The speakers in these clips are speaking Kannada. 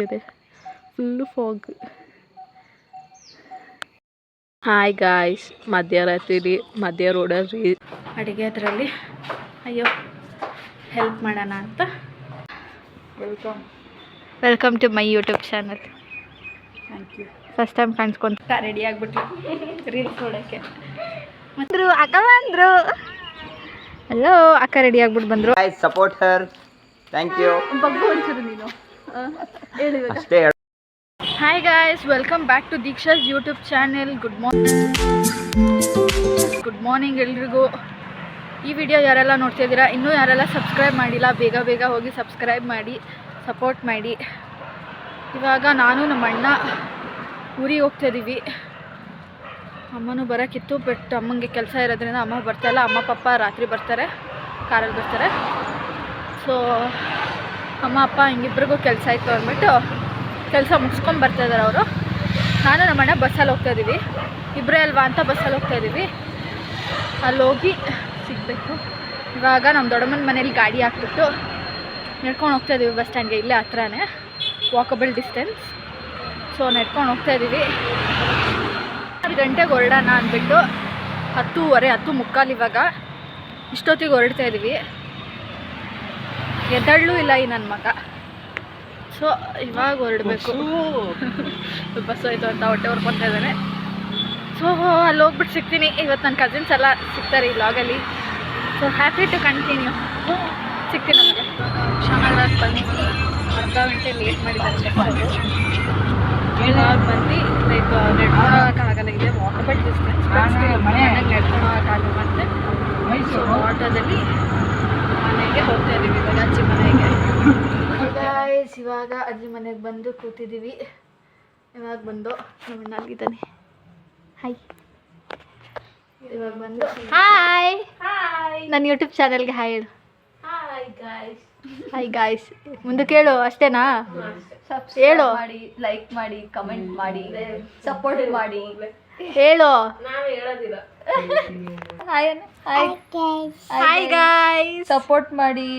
ಇದೆ ಫುಲ್ಲು ಫಾಗ್. ಹಾಯ್ ಗಾಯ್ಸ್, ಮಧ್ಯರಾತ್ರಿ ಮಧ್ಯ ರೋಡಲ್ಲಿ ಅಡುಗೆ ಅದರಲ್ಲಿ ಅಯ್ಯೋ ಹೆಲ್ಪ್ ಮಾಡೋಣ ಅಂತ. Welcome to my YouTube channel. Thank you. First time ಕಾಣಿಸ್ಕೊಂತ ರೆಡಿ ಆಗಿಬಿಟ್ಲು ರೀಲ್ಸ್ ನೋಡೋಕ್ಕೆ. ಬಂದರು ಅಕ್ಕ, ಬಂದರು. ಹಲೋ ಅಕ್ಕ, ರೆಡಿ ಆಗ್ಬಿಟ್ಟು ಬಂದರು. Support her. Thank you. ಬಗ್ಗು ಒಂಚೂರು ನೀನು ಹೇಳಿ. ಅಷ್ಟೇ. Hi guys, welcome back to Deeksha's YouTube channel. Good morning ಎಲ್ರಿಗೂ. ಈ ವಿಡಿಯೋ ಯಾರೆಲ್ಲ ನೋಡ್ತಿದ್ದೀರಾ, ಇನ್ನೂ ಯಾರೆಲ್ಲ ಸಬ್ಸ್ಕ್ರೈಬ್ ಮಾಡಿಲ್ಲ, ಬೇಗ ಬೇಗ ಹೋಗಿ ಸಬ್ಸ್ಕ್ರೈಬ್ ಮಾಡಿ ಸಪೋರ್ಟ್ ಮಾಡಿ. ಇವಾಗ ನಾನು ನಮ್ಮ ಅಣ್ಣ ಊರಿಗೆ ಹೋಗ್ತಾಯಿದ್ದೀವಿ. ಅಮ್ಮನೂ ಬರೋಕ್ಕಿತ್ತು, ಬಟ್ ಅಮ್ಮಂಗೆ ಕೆಲಸ ಇರೋದ್ರಿಂದ ಅಮ್ಮ ಬರ್ತಾಯಿಲ್ಲ. ಅಮ್ಮ ಪಪ್ಪ ರಾತ್ರಿ ಬರ್ತಾರೆ, ಕಾರಲ್ಲಿ ಬರ್ತಾರೆ. ಸೊ ಅಮ್ಮ ಅಪ್ಪ ಹಿಂಗಿಬ್ರಿಗೂ ಕೆಲಸ ಇತ್ತು ಅಂದ್ಬಿಟ್ಟು ಕೆಲಸ ಮುಗಿಸ್ಕೊಂಡು ಬರ್ತಾಯಿದ್ದಾರೆ ಅವರು. ನಾನು ನಮ್ಮ ಅಣ್ಣ ಬಸ್ಸಲ್ಲಿ ಹೋಗ್ತಾಯಿದ್ದೀವಿ, ಇಬ್ಬರೇ ಅಲ್ವಾ ಅಂತ ಬಸ್ಸಲ್ಲಿ ಹೋಗ್ತಾಯಿದ್ದೀವಿ. ಅಲ್ಲಿ ಹೋಗಿ ಸಿಗಬೇಕು. ಇವಾಗ ನಮ್ಮ ದೊಡ್ಡಮ್ಮನ ಮನೇಲಿ ಗಾಡಿ ಹಾಕ್ಬಿಟ್ಟು ನಡ್ಕೊಂಡು ಹೋಗ್ತಾಯಿದ್ದೀವಿ ಬಸ್ ಸ್ಟ್ಯಾಂಡ್ಗೆ. ಇಲ್ಲೇ ಹತ್ರನೇ, ವಾಕಬಲ್ ಡಿಸ್ಟೆನ್ಸ್. ಸೊ ನಡ್ಕೊಂಡು ಹೋಗ್ತಾಯಿದ್ದೀವಿ. 6 ಗಂಟೆಗೆ ಹೊರಡೋಣ ಅಂದ್ಬಿಟ್ಟು 10:15 10:45 ಇವಾಗ ಇಷ್ಟೊತ್ತಿಗೆ ಹೊರಡ್ತಾಯಿದ್ದೀವಿ. ಎದ್ದಳ್ಳೂ ಇಲ್ಲ ಈ ನನ್ನ ಮಗ. ಸೊ ಇವಾಗ ಹೊರಡಬೇಕು. ಬಸ್ ಹೋಯ್ತು ಅಂತ ಹೊಟ್ಟೆ ಹೊರ್ಕೊತಾ ಇದ್ದಾನೆ. ಸೊ ಅಲ್ಲಿ ಹೋಗ್ಬಿಟ್ಟು ಸಿಗ್ತೀನಿ. ಇವತ್ತು ನನ್ನ ಕಸಿನ್ಸ್ ಎಲ್ಲ ಸಿಗ್ತಾರೆ ಈ ಲಾಗಲ್ಲಿ. So happy to continue. ಸಿಗ್ತೀನಿ ನಮಗೆ. ಶಾಮರಾಜ್ ಬಂದು ಅರ್ಧ ಗಂಟೆ ಲೇಟ್ ಮಾಡಿದ್ದಾರೆ. ಇವಾಗ ಬಂದು ಲೈಕ್ ನಡ್ಕೊಂಡು ಹೋಗೋಕ್ಕಾಗಲ್ಲ, ಇದೆ ವಾಕಬಲ್ ಡಿಸ್ಟೆನ್ಸ್. ಮನೆಗೆ ನಡ್ಕೊಂಡು ಹೋಗೋಕ್ಕಾಗಲ್ಲ. ಮತ್ತು ಆಟೋದಲ್ಲಿ ಮನೆಗೆ ಹೋಗ್ತಾ ಇದ್ದೀವಿ ಇವಾಗ, ಅಜ್ಜಿ ಮನೆಗೆ. ಗಾಯ್ಸ್, ಇವಾಗ ಅಜ್ಜಿ ಮನೆಗೆ ಬಂದು ಕೂತಿದ್ದೀವಿ. ಇವಾಗ ಬಂದು ನಮ್ಮ ಅಣ್ಣ ಆಗಿದ್ದಾನೆ. ಹಾಯ್. ಇವಾಗ ಬಂದು ಹಾಯ್ ಹಾಯ್ ನನ್ನ ಯೂಟ್ಯೂಬ್ ಚಾನಲ್ಗೆ ಹಾಯ್ ಹೇಳು. Hi guys. ಹಾಯ್ ಗಾಯ್ಸ್ ಮುಂದೆ ಕೇಳು, ಅಷ್ಟೇನಾ? ಹೇಳು. ಮಾಡಿ, ಲೈಕ್ ಮಾಡಿ, ಕಮೆಂಟ್ ಮಾಡಿ, ಸಪೋರ್ಟ್ ಮಾಡಿ ಹೇಳು. ನಾವು ಹೇಳೋದಿಲ್ಲ. Hi guys. ಸಪೋರ್ಟ್ ಮಾಡಿ,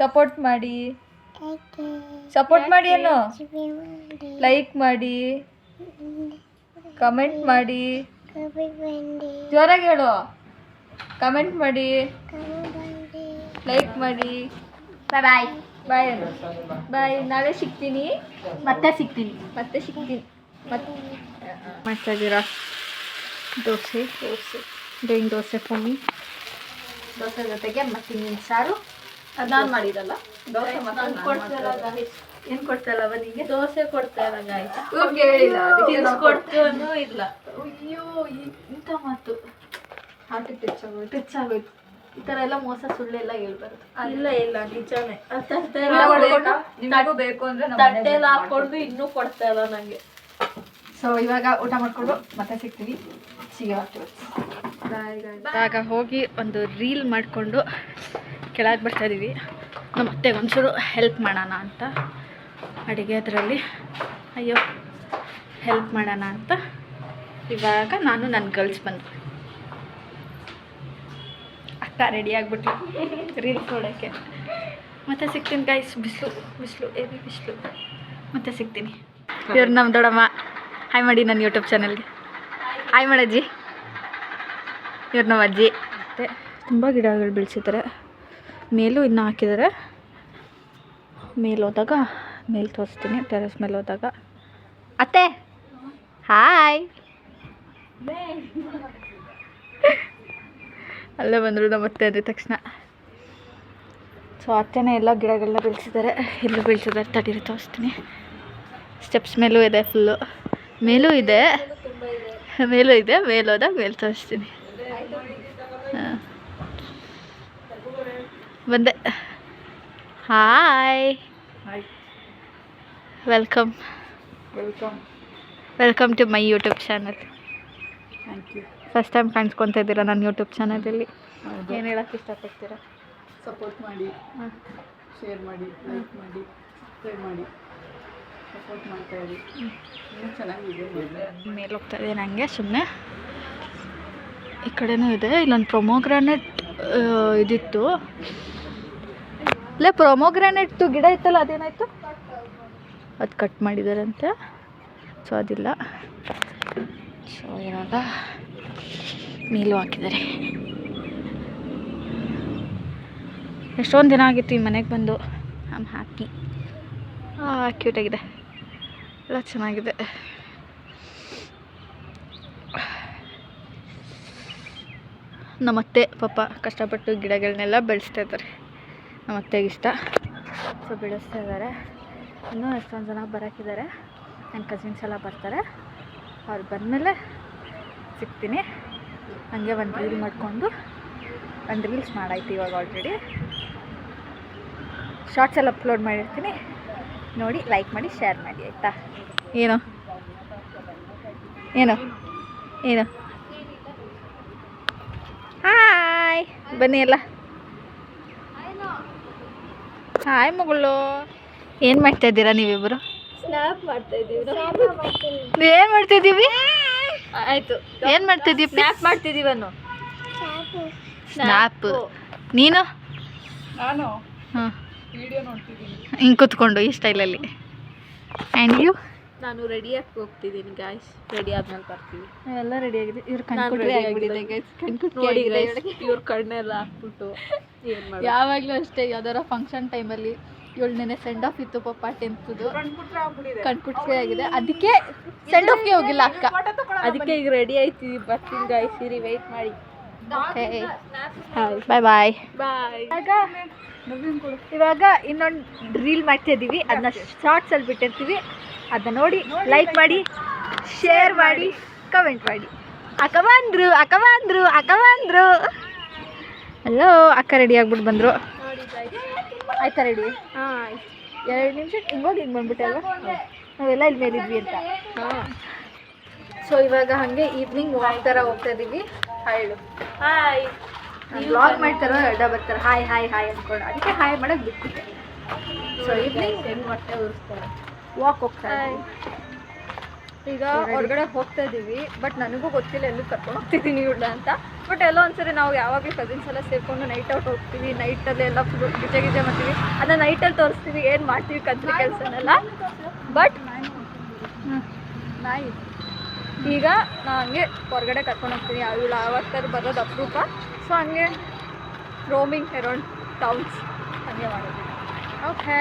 ಸಪೋರ್ಟ್ ಮಾಡಿ, ಸಪೋರ್ಟ್ ಮಾಡಿ ಏನು, ಲೈಕ್ ಮಾಡಿ, ಕಮೆಂಟ್ ಮಾಡಿ, ಜೋರಾಗಿ ಹೇಳು. ಕಮೆಂಟ್ ಮಾಡಿ, ಲೈಕ್ ಮಾಡಿ. ಬಾಯ್ ಬಾಯ್. ಬಾಯ್ ಅನ್ನು ಬಾಯ್. ನಾಳೆ ಸಿಗ್ತೀನಿ, ಮತ್ತೆ ಸಿಗ್ತೀನಿ. ಮತ್ತೆ ಸಿಗ್ತೀನಿ. ಮತ್ತೆ ಮಾಡ್ತಾ ಇದ್ದೀರಾ? Dosa doing dosa for me. Dosa ಜೊತೆಗೆ ಮತ್ತಿನ್ನೇನು ಸಾರು. ಅದು ನಾನು ಮಾಡಿರಲ್ಲ. ದೋಸೆ ಏನು ಕೊಡ್ತಾ ಇಲ್ಲ ಬನ್ನಿಗೆ. ದೋಸೆ ಕೊಡ್ತಾ ಇಲ್ಲ ಗಾಯ್ಸ್. ಇವ್ರಿಗೆ ಹೇಳಿಲ್ಲ, ತಿನ್ಸ್ಕೊಡ್ತೂ ಇಲ್ಲ. ಅಯ್ಯೋ, ಇಂಥ ಮಾತು ಹಾರ್ಟಿಗೆ ಟಚ್ ಆಗೋಯ್ತು. ಈ ಥರ ಎಲ್ಲ ಮೋಸ ಸುಳ್ಳೆಲ್ಲ ಹೇಳ್ಬಾರ್ದು. ಇಲ್ಲ ಇಲ್ಲ, ನಿಜಾನೇ. ನಿಮಗೂ ಬೇಕು ಅಂದರೆ ತಟ್ಟೆಲ್ಲ ಹಾಕ್ಕೊಂಡು ಇನ್ನೂ ಕೊಡ್ತಾ ಇಲ್ಲ ನನಗೆ. ಸೊ ಇವಾಗ ಊಟ ಮಾಡಿಕೊಂಡು ಮತ್ತೆ ಸಿಗ್ತೀವಿ. ಇವಾಗ ಹೋಗಿ ಒಂದು ರೀಲ್ ಮಾಡಿಕೊಂಡು ಕೆಳಗೆ ಬರ್ತಾಯಿದ್ದೀವಿ. ನಮ್ಮ ಅತ್ತೆಗೆ ಒಂಚೂರು ಹೆಲ್ಪ್ ಮಾಡೋಣ ಅಂತ ಅಡುಗೆ ಅದರಲ್ಲಿ. ಅಯ್ಯೋ ಹೆಲ್ಪ್ ಮಾಡೋಣ ಅಂತ ಇವಾಗ ನಾನು ನನ್ನ ಗರ್ಲ್ಸ್ ಬಂದು ಅಕ್ಕ ರೆಡಿ ಆಗಿಬಿಟ್ಲು ರೀಲ್ಸ್ ನೋಡೋಕ್ಕೆ. ಮತ್ತೆ ಸಿಗ್ತೀನಿ ಗೈಸ್. ಬಿಸಿಲು ಏರಿ ಬಿಸಿಲು. ಮತ್ತೆ ಸಿಗ್ತೀನಿ. ಇವ್ರು ನಮ್ಮ ದೊಡ್ಡಮ್ಮ. ಹಾಯ್ ಮಾಡಿ ನನ್ನ ಯೂಟ್ಯೂಬ್ ಚಾನಲ್ಗೆ. ಹಾಯ್ ಮಾಡಜ್ಜಿ. ಇವ್ರು ನಮ್ಮ ಅಜ್ಜಿ. ಮತ್ತು ತುಂಬ ಗಿಡಗಳು ಬೆಳೆಸಿದ್ದಾರೆ. ಮೇಲೂ ಇನ್ನೂ ಹಾಕಿದ್ದಾರೆ. ಮೇಲೆ ಹೋದಾಗ ಮೇಲೆ ತೋರಿಸ್ತೀನಿ, ಟೆರೆಸ್ ಮೇಲೆ ಹೋದಾಗ. ಅತ್ತೆ ಹಾಯ್. ಅಲ್ಲೇ ಬಂದರು ನಮ್ಮ ಅತ್ತೆ ಅಂದ ತಕ್ಷಣ. ಸೊ ಅತ್ತೆನೇ ಎಲ್ಲ ಗಿಡಗಳನ್ನ ಬೆಳೆಸಿದ್ದಾರೆ. ಎಲ್ಲೂ ಬೆಳೆಸಿದ್ದಾರೆ, ತಡೀರಿ ತೋರಿಸ್ತೀನಿ. ಸ್ಟೆಪ್ಸ್ ಮೇಲೂ ಇದೆ, ಫುಲ್ಲು ಮೇಲೂ ಇದೆ, ಮೇಲೆ ಹೋದಾಗ ಮೇಲೆ ತೋರಿಸ್ತೀನಿ. ಹಾಂ ಬಂದೆ. Hi. Welcome to my YouTube channel. Thank you. First time ಕಾಣಿಸ್ಕೊತಾ ಇದ್ದೀರಾ ನನ್ನ ಯೂಟ್ಯೂಬ್ ಚಾನಲಲ್ಲಿ. ಏನು ಹೇಳೋಕ್ಕೆ ಇಷ್ಟಪಡ್ತೀರಾ? ಸಪೋರ್ಟ್ ಮಾಡಿ, ಶೇರ್ ಮಾಡಿ, ಲೈಕ್ ಮಾಡಿ, ಸಬ್ಸ್ಕ್ರೈಬ್ ಮಾಡಿ, ಸಪೋರ್ಟ್ ಮಾಡ್ತಾ ಇರಿ. ಚೆನ್ನಾಗಿದೆ. ಮೇಲೆ ಹೋಗ್ತಾ ಇದೆ ನನಗೆ ಸುಮ್ಮನೆ. ಈ ಕಡೆನೂ ಇದೆ. ಇಲ್ಲೊಂದು ಪ್ರೊಮೋಗ್ರಾನೆಟ್ ಇದಿತ್ತು. ಇಲ್ಲ ಪ್ರೊಮೋಗ್ರಾನೆಟ್ದು ಗಿಡ ಇತ್ತಲ್ಲ, ಅದೇನಾಯಿತು? ಅದು ಕಟ್ ಮಾಡಿದಾರಂತೆ. ಸೊ ಅದಿಲ್ಲ. ಸೊ ಇವಾಗ ಮೀಲು ಹಾಕಿದ್ದಾರೆ. ಎಷ್ಟೊಂದು ದಿನ ಆಗಿತ್ತು ಈ ಮನೆಗೆ ಬಂದು. I am happy. ಕ್ಯೂಟಾಗಿದೆ, ಎಲ್ಲ ಚೆನ್ನಾಗಿದೆ. ನಮ್ಮತ್ತೆ ಪಾಪ ಕಷ್ಟಪಟ್ಟು ಗಿಡಗಳನ್ನೆಲ್ಲ ಬೆಳೆಸ್ತಾ ಇದ್ದಾರೆ. ನಮ್ಮತ್ತೆಗೆ ಇಷ್ಟ, ಸೊ ಬೆಳೆಸ್ತಾ ಇದ್ದಾರೆ. ಇನ್ನೂ ಎಷ್ಟೊಂದು ಜನ ಬರೋಕ್ಕಿದ್ದಾರೆ. ನನ್ನ ಕಸಿನ್ಸ್ ಎಲ್ಲ ಬರ್ತಾರೆ. ಅವ್ರು ಬಂದಮೇಲೆ ಸಿಗ್ತೀನಿ. ಹಾಗೆ ಒಂದು ರೀಲ್ ಮಾಡಿಕೊಂಡು ಒಂದು ರೀಲ್ಸ್ ಮಾಡಾಯ್ತು ಇವಾಗ ಆಲ್ರೆಡಿ. ಶಾರ್ಟ್ಸ್ ಎಲ್ಲ ಅಪ್ಲೋಡ್ ಮಾಡಿರ್ತೀನಿ, ನೋಡಿ ಲೈಕ್ ಮಾಡಿ ಶೇರ್ ಮಾಡಿ ಆಯಿತಾ. ಏನು ಏನು ಏನು ಹಾಯ್ ಬನ್ನಿ ಎಲ್ಲ. ಹಾಯ್ ಮಗಳು. ಏನು ಮಾಡ್ತಾಯಿದ್ದೀರಾ ನೀವಿಬ್ಬರು? ಸ್ನ್ಯಾಪ್ ಮಾಡ್ತಾ ಇದ್ದೀವಿ. ಏನು ಮಾಡ್ತಿದ್ದೀವಿ? ಆಯಿತು, ಏನು ಮಾಡ್ತಿದ್ದೀವಿ? ಸ್ನ್ಯಾಪ್ ಮಾಡ್ತಿದ್ದೀವನು. ಸ್ನ್ಯಾಪ್. ನೀನು? ನಾನು ಹಾಂ, ವಿಡಿಯೋ ನೋಡ್ತಿದ್ದೀನಿ. ಹಿಂಗೆ ಕೂತ್ಕೊಂಡು ಈ ಸ್ಟೈಲಲ್ಲಿ. And you? ನಾನು ರೆಡಿಯಾಗಿ ಹೋಗ್ತಿದ್ದೀನಿ ಗಾಯ್ಸ್. ರೆಡಿ ಆದ್ಮೇಲೆ ಬರ್ತೀವಿ. ನಾವೆಲ್ಲ ರೆಡಿ ಆಗಿದೆ. ಇವ್ರು ನಾನು ಕಣ್ಕುಟ್ಟಿ ರೆಡಿ ಆಗಿಬಿಟ್ಟಿದೆ ಆಗಿಬಿಟ್ಟಿದೆ ನೋಡಿ guys, ಇವ್ರ ಕಣ್ಣೆಲ್ಲ ಹಾಕ್ಬಿಟ್ಟು ಏನು ಮಾಡಿ. ಯಾವಾಗಲೂ ಅಷ್ಟೇ, ಯಾವ್ದಾರ ಫಂಕ್ಷನ್ ಟೈಮಲ್ಲಿ ಇವಳು ನೆನೆ ಸೆಂಡ್ ಆಫ್ ಇತ್ತು ಪಾಪ 10th ಕಣ್ಕುಟ್ಟಿ ಆಗಿದೆ. ಅದಕ್ಕೆ ಸೆಂಡ್ ಆಫ್ಗೆ ಹೋಗಿಲ್ಲ ಅಕ್ಕ. ಅದಕ್ಕೆ ಈಗ ರೆಡಿ ಆಯ್ತೀವಿ, ಬರ್ತೀನಿ ಗಾಯ್ಸ್. ಇರಿ ವೆಯ್ಟ್ ಮಾಡಿ. ಬಾಯ್ ಬಾಯ್ ಬಾಯ್. ಇವಾಗ ಇನ್ನೊಂದು ರೀಲ್ ಮಾಡ್ತಾ ಇದ್ದೀವಿ. ಅದನ್ನ ಶಾರ್ಟ್ಸಲ್ಲಿ ಬಿಟ್ಟಿರ್ತೀವಿ. ಅದನ್ನ ನೋಡಿ ಲೈಕ್ ಮಾಡಿ, ಶೇರ್ ಮಾಡಿ, ಕಮೆಂಟ್ ಮಾಡಿ. ಅಕ್ಕ ಬಂದರು, ಅಕ್ಕ ಬಂದರು, ಅಕ್ಕ ಬಂದರು. ಹಲೋ, ಅಕ್ಕ ರೆಡಿ ಆಗ್ಬಿಟ್ಟು ಬಂದರು. ಆಯ್ತಾ ರೆಡಿ? ಹಾಂ, 2 ನಿಮಿಷ ಹಿಂಗೋಗಿ ಹಿಂಗೆ ಬಂದ್ಬಿಟ್ಟೆ ಅಲ್ವಾ? ನಾವೆಲ್ಲ ಇಲ್ಲಿ ಮೇಲಿದ್ವಿ ಅಂತ. ಸೊ ಇವಾಗ ಹಾಗೆ ಈವ್ನಿಂಗ್ ವಾಕ್ ಥರ ಹೋಗ್ತಾ ಇದ್ದೀವಿ. Hi hi. ವ್ಲಾಗ್ ಮಾಡ್ತಾರೋ ಅಡ್ಡ ಬರ್ತಾರೆ ಹಾಯ್ ಹಾಯ್ ಹಾಯ್ ಅಂದ್ಕೊಂಡು. ಅದಕ್ಕೆ ಹಾಯ್ ಮಾಡೋಕ್ಕೆ ಬಿಟ್ಬಿಟ್ಟೆ. ಸೊ ಈವ್ನಿಂಗ್ ಹೆಂಗೆ ಹೊಟ್ಟೆ ಉರಿಸ್ತಾರೆ. ವಾಕ್ ಹೋಗ್ತಾ ಇದ್ದೀವಿ. ಈಗ ಹೊರಗಡೆ ಹೋಗ್ತಾ ಇದ್ದೀವಿ. ಬಟ್ ನನಗೂ ಗೊತ್ತಿಲ್ಲ ಎಲ್ಲೂ ಕರ್ಕೊಂಡು ಹೋಗ್ತಿದ್ದೀನಿ ಇವಳ ಅಂತ. ಬಟ್ ಎಲ್ಲೋ ಒಂದ್ಸರಿ ನಾವು ಯಾವಾಗಲೂ ಕಸಿನ್ಸ್ ಎಲ್ಲ ಸೇರ್ಕೊಂಡು ನೈಟ್ ಔಟ್ ಹೋಗ್ತೀವಿ. ನೈಟಲ್ಲಿ ಎಲ್ಲ ಫುಲ್ ಗಿಜೆ ಮಾಡ್ತೀವಿ. ಅದನ್ನ ನೈಟಲ್ಲಿ ತೋರಿಸ್ತೀವಿ ಏನು ಮಾಡ್ತೀವಿ ಕಂತ್ರಿ ಕೆಲಸನೆಲ್ಲ. ಬಟ್ ನಾಯಿ ಈಗ ನಾನು ಹಂಗೆ ಹೊರಗಡೆ ಕರ್ಕೊಂಡು ಹೋಗ್ತೀನಿ. ಇವಳು ಆವತ್ತಾರು ಬರೋದು ಅಪರೂಪ. ಸೊ ಹಂಗೆ ರೋಮಿಂಗ್ ಅರೌಂಡ್ ಟೌನ್ಸ್ ಹಂಗೆ ಮಾಡೋದು. Okay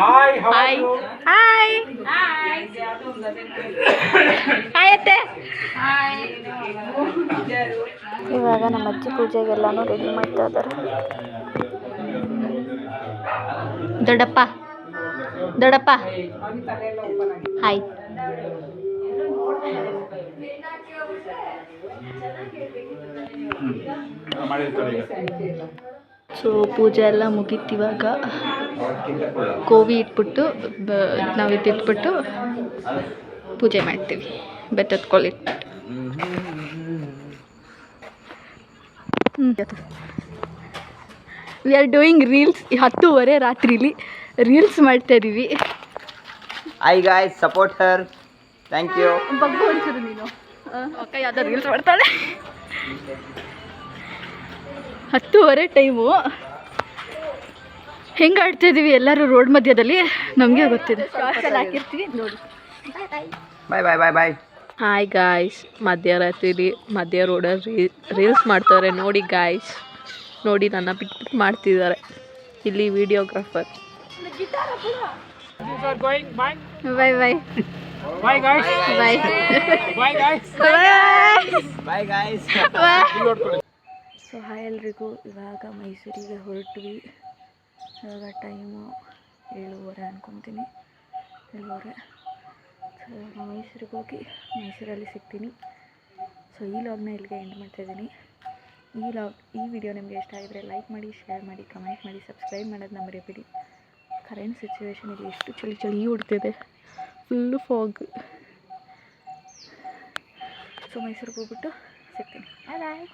hi, how are hi you? Hi hi ಅತ್ತೆ. ಇವಾಗ ನಮ್ಮ ಅಜ್ಜಿ ಪೂಜೆಗೆಲ್ಲಾನು ರೆಡಿ ಮಾಡ್ತಾ ಇದ್ದಾರೆ. ದೊಡ್ಡಪ್ಪ ದೊಡ್ಡಪ್ಪ ಹಾಯ್. ಸೊ ಪೂಜೆ ಎಲ್ಲ ಮುಗೀತು. ಇವಾಗ ಕೋವಿ ಇಟ್ಬಿಟ್ಟು ನಾವು ಇಟ್ಬಿಟ್ಟು ಪೂಜೆ ಮಾಡ್ತೀವಿ. ಬೆಟ್ಟದ ಕೋಲ್ ಇಟ್ಬಿಟ್ಟು. We are doing reels. 10:30 ರಾತ್ರಿಲಿ ರೀಲ್ಸ್ ಮಾಡ್ತಾ ಇದ್ದೀವಿ. Hi guys, support her. Thank you. ಬಗ್ಗು ಒಂಚೂರು ನೀನು. ಅಕ್ಕ ಯಾವ್ದೋ ರೀಲ್ಸ್ ಮಾಡ್ತಾಳೆ. 10:30 ಟೈಮು. ಹೆಂಗೆ ಆಡ್ತಾ ಇದ್ದೀವಿ ಎಲ್ಲರೂ ರೋಡ್ ಮಧ್ಯದಲ್ಲಿ, ನಮಗೆ ಗೊತ್ತಿದೆ. ಶಾರ್ಟ್ಸಲ್ಲಿ ಹಾಕಿರ್ತೀವಿ ನೋಡಿ. Bye bye bye bye. Hi guys, ಮಧ್ಯರಾತ್ರಿಲಿ ಮಧ್ಯ ರೋಡಲ್ಲಿ ರೀಲ್ಸ್ ಮಾಡ್ತಾರೆ ನೋಡಿ ಗಾಯ್ಸ್. ನೋಡಿ ನನ್ನ ಬಿಟ್ಬಿಟ್ಟು ಮಾಡ್ತಿದ್ದಾರೆ ಇಲ್ಲಿ ವಿಡಿಯೋಗ್ರಾಫರ್. ಬಾಯ್ ಬಾಯ್ Bye guys. ಬಾಯ್ Bye guys. Bye guys. So hi ಎಲ್ರಿಗೂ. ಇವಾಗ ಮೈಸೂರಿಗೆ ಹೊರಟ್ವಿ. ಇವಾಗ ಟೈಮು 7:30 ಅನ್ಕೊತೀನಿ. 7:30. ಸೊ ಇವಾಗ ಮೈಸೂರಿಗೆ ಹೋಗಿ ಮೈಸೂರಲ್ಲಿ ಸಿಗ್ತೀನಿ. ಸೊ ಈ ಲಾಗ್ನ ಇಲ್ಲಿಗೆ ಎಂಡ್ ಮಾಡ್ತಾಯಿದ್ದೀನಿ. ಈ ವಿಡಿಯೋ ನಿಮಗೆ ಇಷ್ಟ ಆಗಿದ್ರೆ ಲೈಕ್ ಮಾಡಿ, ಶೇರ್ ಮಾಡಿ, ಕಮೆಂಟ್ ಮಾಡಿ, ಸಬ್ಸ್ಕ್ರೈಬ್ ಮಾಡೋದನ್ನ ಮರಿಬೇಡಿ. ಕರೆಂಟ್ ಸಿಚುವೇಶನಲ್ಲಿ ಎಷ್ಟು ಚಳಿ ಹೊಡ್ತಿದೆ, ಫುಲ್ಲು ಫಾಗ್. ಸೊ ಮೈಸೂರಿಗೆ ಹೋಗ್ಬಿಟ್ಟು ಸಿಗ್ತೀನಿ. ಬಾಯ್ ಬಾಯ್.